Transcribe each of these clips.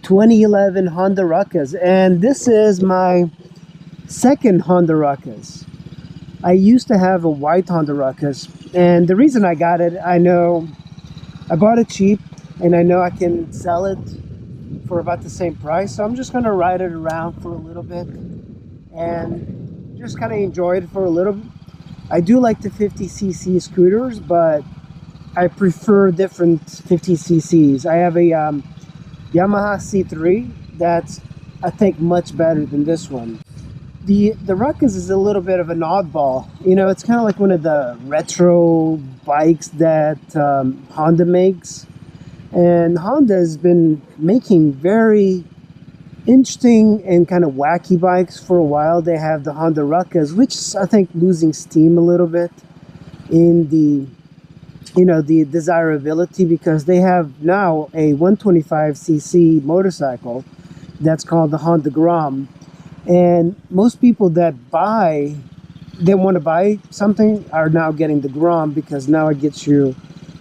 2011 Honda Ruckus, and this is my second Honda Ruckus. I used to have a white Honda Ruckus, and the reason I got it, I know I bought it cheap, and I know I can sell it for about the same price, so I'm just going to ride it around for a little bit and just kind of enjoy it for a little bit. I do like the 50cc scooters, but I prefer different 50cc's. I have a Yamaha C3 that's, I think, much better than this one. The Ruckus is a little bit of an oddball. You know, it's kind of like one of the retro bikes that Honda makes. And Honda has been making very interesting and kind of wacky bikes for a while. They have the Honda Ruckus, which is, I think, losing steam a little bit in the, you know, the desirability, because they have now a 125cc motorcycle that's called the Honda Grom. And most people that want to buy something are now getting the Grom, because now it gets you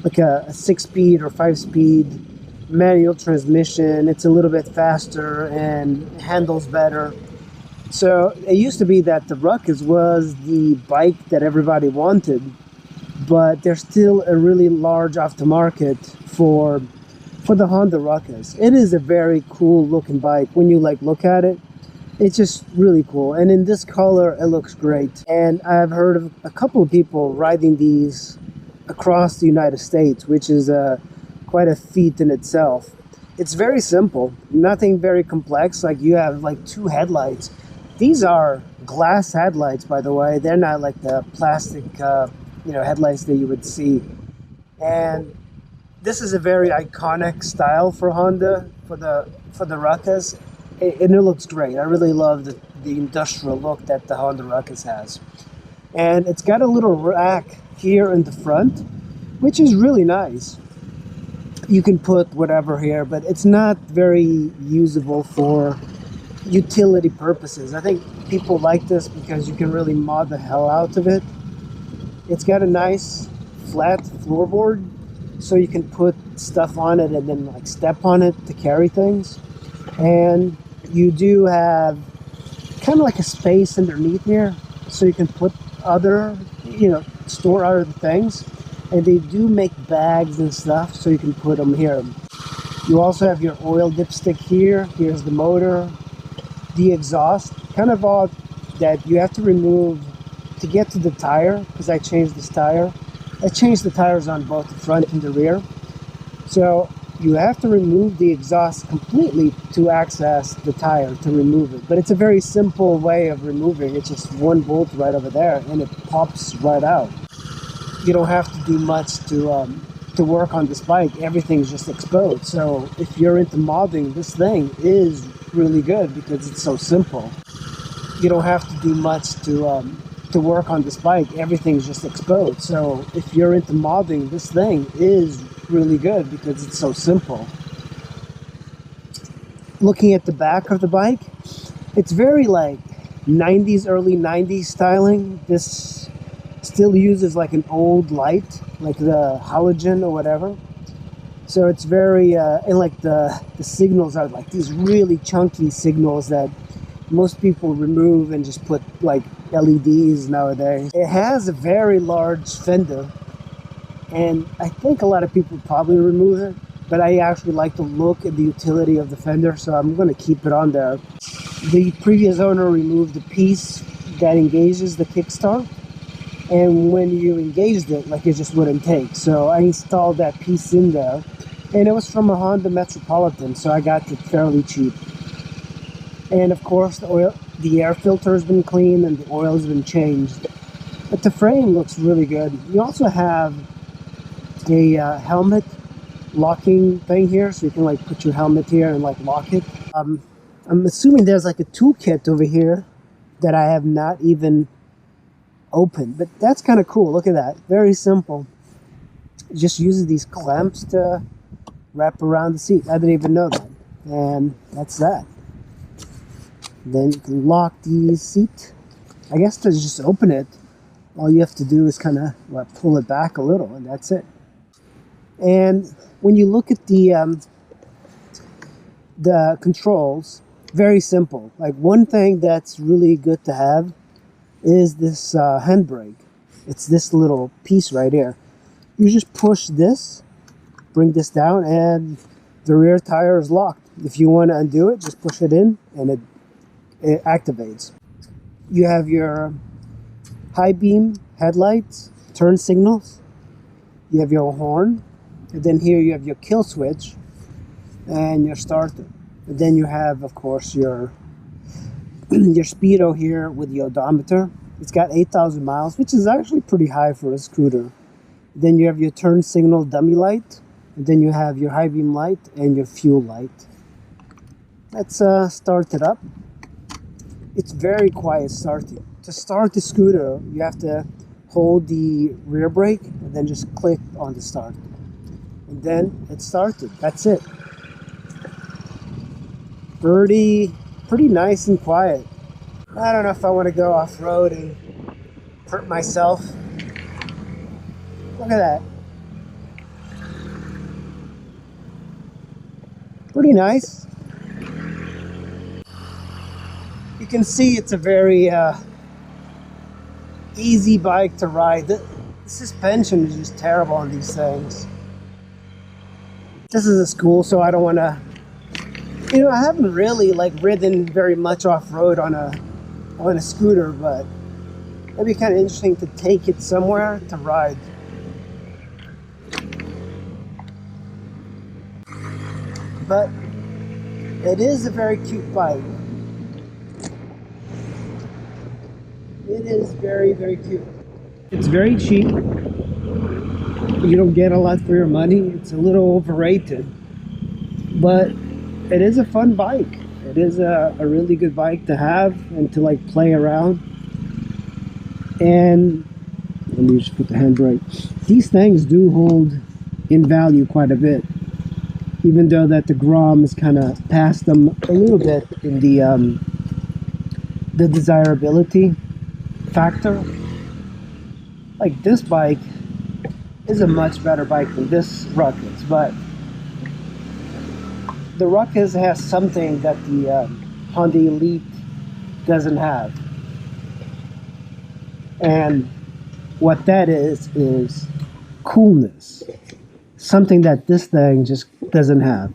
like a 6-speed or 5-speed manual transmission. It's a little bit faster and handles better. So it used to be that the Ruckus was the bike that everybody wanted, but there's still a really large aftermarket for the Honda Ruckus. It is a very cool looking bike. When you look at it, it's just really cool. And in this color, it looks great. And I've heard of a couple of people riding these across the United States, which is quite a feat in itself. It's very simple, nothing very complex. Like, you have like 2 headlights. These are glass headlights, by the way. They're not like the plastic headlights that you would see. And this is a very iconic style for Honda, for the Ruckus. And it looks great. I really love the industrial look that the Honda Ruckus has. And it's got a little rack here in the front, which is really nice. You can put whatever here, but it's not very usable for utility purposes. I think people like this because you can really mod the hell out of it. It's got a nice flat floorboard, so you can put stuff on it and then like step on it to carry things. And you do have kind of like a space underneath here, so you can put other, store other things. And they do make bags and stuff, so you can put them here. You also have your oil dipstick here. Here's the motor, the exhaust. Kind of odd that you have to remove to get to the tire, because I changed this tire. I changed the tires on both the front and the rear. So you have to remove the exhaust completely to access the tire, to remove it. But it's a very simple way of removing. It's just one bolt right over there, and it pops right out. You don't have to do much to work on this bike. Everything's just exposed. So if you're into modding, this thing is really good because it's so simple. You don't have to do much to work on this bike. Everything's just exposed. So if you're into modding, this thing is really good because it's so simple. Looking at the back of the bike, it's very like 90s, early 90s styling. This still uses like an old light, like the halogen or whatever. So it's very, and like the signals are like these really chunky signals that most people remove and just put like LEDs nowadays. It has a very large fender, and I think a lot of people probably remove it, but I actually like the look and the utility of the fender, so I'm going to keep it on there. The previous owner removed the piece that engages the kickstart, and when you engaged it, like, it just wouldn't take. So I installed that piece in there, and it was from a Honda Metropolitan, so I got it fairly cheap. And of course, the air filter has been cleaned and the oil has been changed. But the frame looks really good. You also have a helmet locking thing here, so you can like put your helmet here and like lock it. I'm assuming there's like a toolkit over here that I have not even opened, but that's kind of cool. Look at that. Very simple. It just uses these clamps to wrap around the seat. I didn't even know that. And that's that. Then you can lock the seat. I guess to just open it, all you have to do is kind of pull it back a little, and that's it. And when you look at the the controls, very simple. Like one thing that's really good to have is this handbrake. It's this little piece right here. You just push this, bring this down, and the rear tire is locked. If you want to undo it, just push it in and it activates. You have your high beam headlights, turn signals, you have your horn, and then here you have your kill switch and your starter. And then you have, of course, your speedo here with the odometer. It's got 8,000 miles, which is actually pretty high for a scooter. Then you have your turn signal dummy light, and then you have your high beam light and your fuel light. Let's start it up. It's very quiet starting. To start the scooter, you have to hold the rear brake and then just click on the start. And then it started. That's it. Pretty nice and quiet. I don't know if I want to go off-road and hurt myself. Look at that. Pretty nice. You can see it's a very easy bike to ride. The suspension is just terrible on these things. This is a school, so I don't want to, I haven't really like ridden very much off-road on a scooter, but it'd be kind of interesting to take it somewhere to ride. But it is a very cute bike. It is very cute. It's very cheap. You don't get a lot for your money. It's a little overrated, but it is a fun bike. It is a really good bike to have and to like play around. And let me just put the handbrake. These things do hold in value quite a bit, even though that the Grom has kind of passed them a little bit in the desirability factor. Like this bike is a much better bike than this Ruckus, but the Ruckus has something that the Honda Elite doesn't have, and what that is coolness, something that this thing just doesn't have.